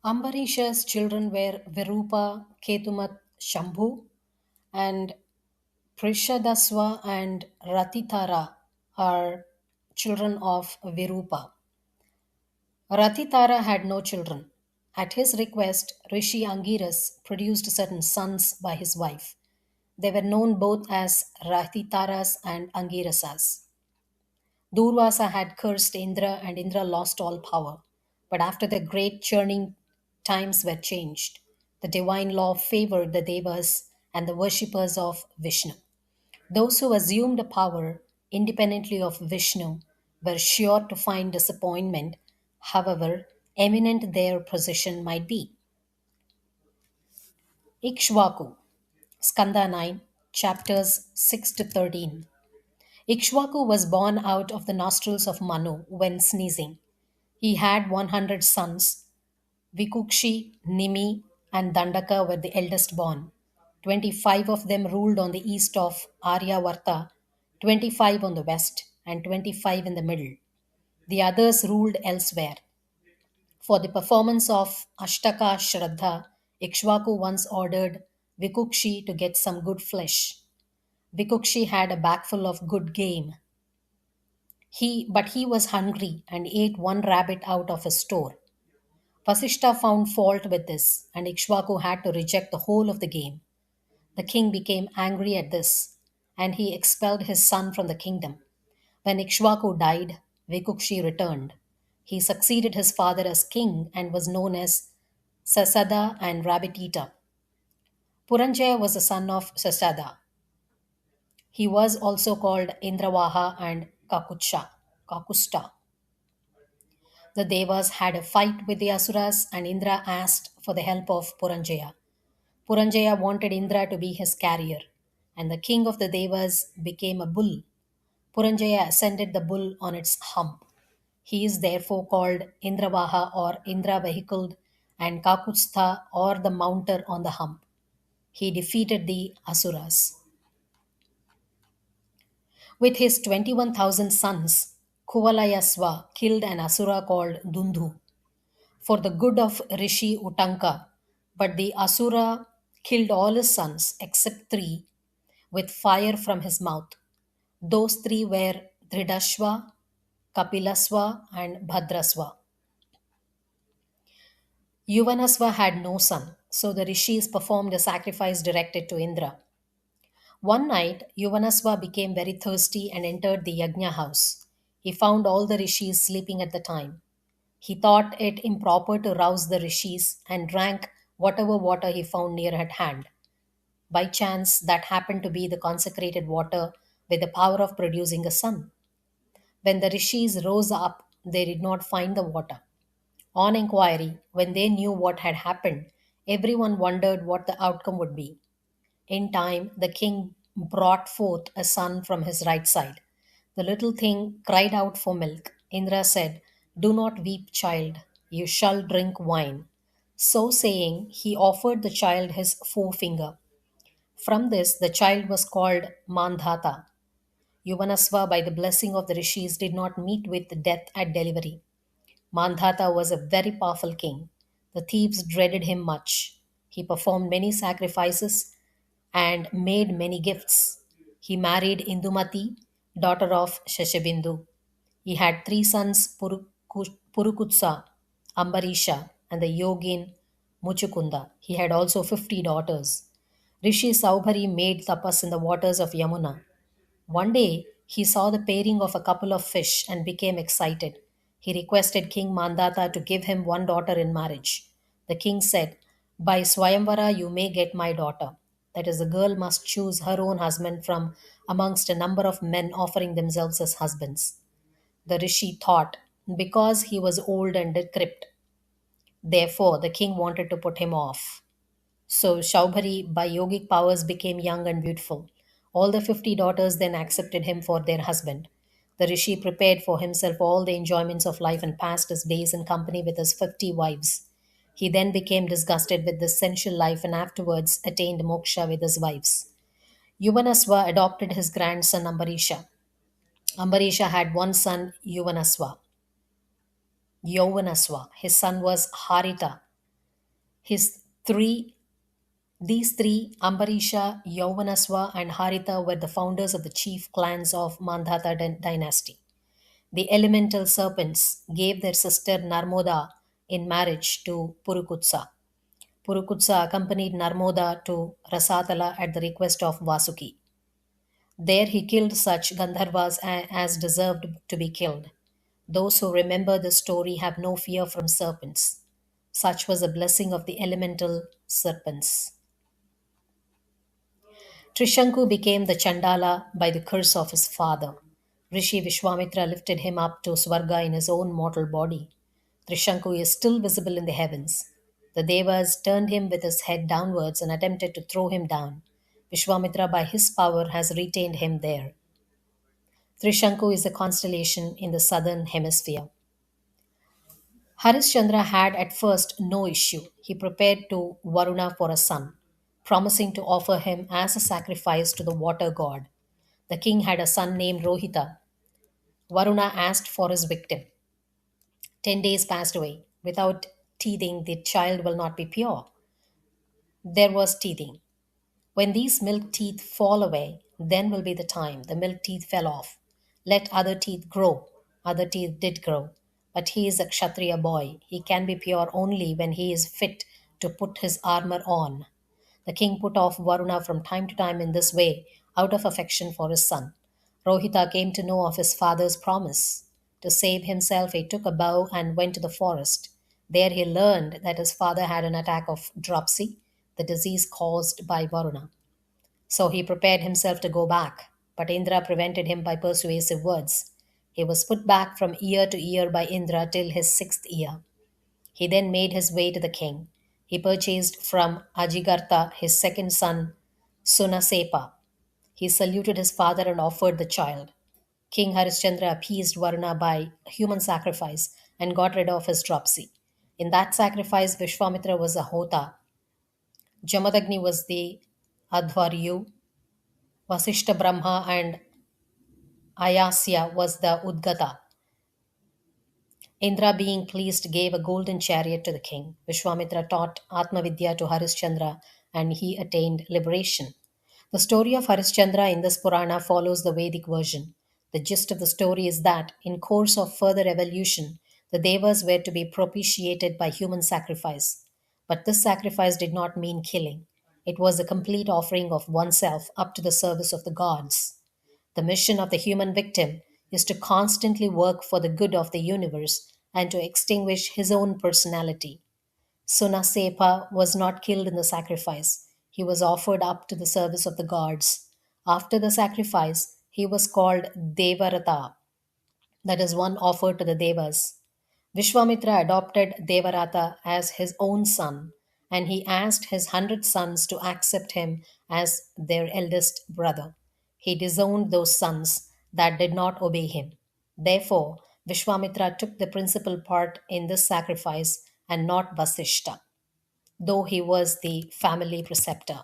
Ambarisha's children were Virupa, Ketumat, Shambhu, and Prishadaswa and Ratitara are children of Virupa. Ratitara had no children. At his request, Rishi Angiras produced certain sons by his wife. They were known both as Ratitaras and Angirasas. Durvasa had cursed Indra, and Indra lost all power. But after the great churning, times were changed. The divine law favored the Devas and the worshippers of Vishnu. Those who assumed power independently of Vishnu were sure to find disappointment, however eminent their position might be. Ikshvaku, Skanda 9, chapters 6 to 13. Ikshvaku was born out of the nostrils of Manu when sneezing. He had 100 sons. Vikukshi, Nimi, and Dandaka were the eldest born. 25 of them ruled on the east of Aryavarta, 25 on the west, and 25 in the middle. The others ruled elsewhere. For the performance of Ashtaka Shraddha, Ikshvaku once ordered Vikukshi to get some good flesh. Vikukshi had a bag full of good game. But he was hungry and ate one rabbit out of his store. Vasishta found fault with this, and Ikshvaku had to reject the whole of the game. The king became angry at this, and he expelled his son from the kingdom. When Ikshvaku died, Vikukshi returned. He succeeded his father as king and was known as Sasada and Rabbit Eater. Puranjaya was the son of Sasada. He was also called Indravaha and Kakusta. The Devas had a fight with the Asuras, and Indra asked for the help of Puranjaya. Puranjaya wanted Indra to be his carrier, and the king of the Devas became a bull. Puranjaya ascended the bull on its hump. He is therefore called Indravaha or Indra vehicled, and Kakutstha or the mounter on the hump. He defeated the Asuras. With his 21,000 sons, Kuvalayasva killed an Asura called Dundhu for the good of Rishi Utanka, but the Asura killed all his sons except three with fire from his mouth. Those three were Dridashva, Kapilasva, and Bhadrasva. Yuvanasva had no son, so the rishis performed a sacrifice directed to Indra. One night, Yuvanasva became very thirsty and entered the yajna house. He found all the rishis sleeping at the time. He thought it improper to rouse the rishis and drank whatever water he found near at hand. By chance, that happened to be the consecrated water with the power of producing a sun. When the rishis rose up, they did not find the water. On inquiry, when they knew what had happened, everyone wondered what the outcome would be. In time, the king brought forth a son from his right side. The little thing cried out for milk. Indra said, "Do not weep, child. You shall drink wine." So saying, he offered the child his forefinger. From this, the child was called Mandhata. Yuvanasva, by the blessing of the rishis, did not meet with death at delivery. Mandhata was a very powerful king. The thieves dreaded him much. He performed many sacrifices and made many gifts. He married Indumati, daughter of Shashabindu. He had three sons, Purukutsa, Ambarisha, and the yogin Muchukunda. He had also 50 daughters. Rishi Saubhari made tapas in the waters of Yamuna. One day, he saw the pairing of a couple of fish and became excited. He requested King Mandata to give him one daughter in marriage. The king said, "By Swayamvara, you may get my daughter." That is, the girl must choose her own husband from amongst a number of men offering themselves as husbands. The rishi thought, because he was old and decrepit, therefore the king wanted to put him off. So Shaubhari, by yogic powers, became young and beautiful. All the 50 daughters then accepted him for their husband. The rishi prepared for himself all the enjoyments of life and passed his days in company with his 50 wives. He then became disgusted with this sensual life and afterwards attained moksha with his wives. Yuvanasva adopted his grandson Ambarisha. Ambarisha had one son, Yuvanasva. His son was Harita. His three These three, Ambarisha, Yauvanasva, and Haritha, were the founders of the chief clans of Mandhata dynasty. The elemental serpents gave their sister Narmoda in marriage to Purukutsa. Purukutsa accompanied Narmoda to Rasatala at the request of Vasuki. There he killed such Gandharvas as deserved to be killed. Those who remember this story have no fear from serpents. Such was the blessing of the elemental serpents. Trishanku became the Chandala by the curse of his father. Rishi Vishwamitra lifted him up to Swarga in his own mortal body. Trishanku is still visible in the heavens. The Devas turned him with his head downwards and attempted to throw him down. Vishwamitra, by his power, has retained him there. Trishanku is a constellation in the southern hemisphere. Harishchandra had at first no issue. He prepared to Varuna for a son, promising to offer him as a sacrifice to the water god. The king had a son named Rohita. Varuna asked for his victim. 10 days passed away. Without teething, the child will not be pure. There was teething. When these milk teeth fall away, then will be the time. The milk teeth fell off. Let other teeth grow. Other teeth did grow. But he is a Kshatriya boy. He can be pure only when he is fit to put his armor on. The king put off Varuna from time to time in this way, out of affection for his son. Rohita came to know of his father's promise. To save himself, he took a bow and went to the forest. There he learned that his father had an attack of dropsy, the disease caused by Varuna. So he prepared himself to go back, but Indra prevented him by persuasive words. He was put back from year to year by Indra till his 6th year. He then made his way to the king. He purchased from Ajigartha his second son, Sunasepa. He saluted his father and offered the child. King Harishchandra appeased Varuna by human sacrifice and got rid of his dropsy. In that sacrifice, Vishwamitra was a Hota, Jamadagni was the Adhvaryu, Vasishta Brahma and Ayasya was the Udgata. Indra, being pleased, gave a golden chariot to the king. Vishwamitra taught Atmavidya to Harishchandra and he attained liberation. The story of Harishchandra in this Purana follows the Vedic version. The gist of the story is that, in course of further evolution, the Devas were to be propitiated by human sacrifice. But this sacrifice did not mean killing. It was a complete offering of oneself up to the service of the gods. The mission of the human victim is to constantly work for the good of the universe and to extinguish his own personality. Sunasepa was not killed in the sacrifice. He was offered up to the service of the gods. After the sacrifice, he was called Devarata, that is, one offered to the Devas. Vishwamitra adopted Devarata as his own son, and he asked his 100 sons to accept him as their eldest brother. He disowned those sons that did not obey him. Therefore, Vishwamitra took the principal part in this sacrifice and not Vasishta, though he was the family preceptor.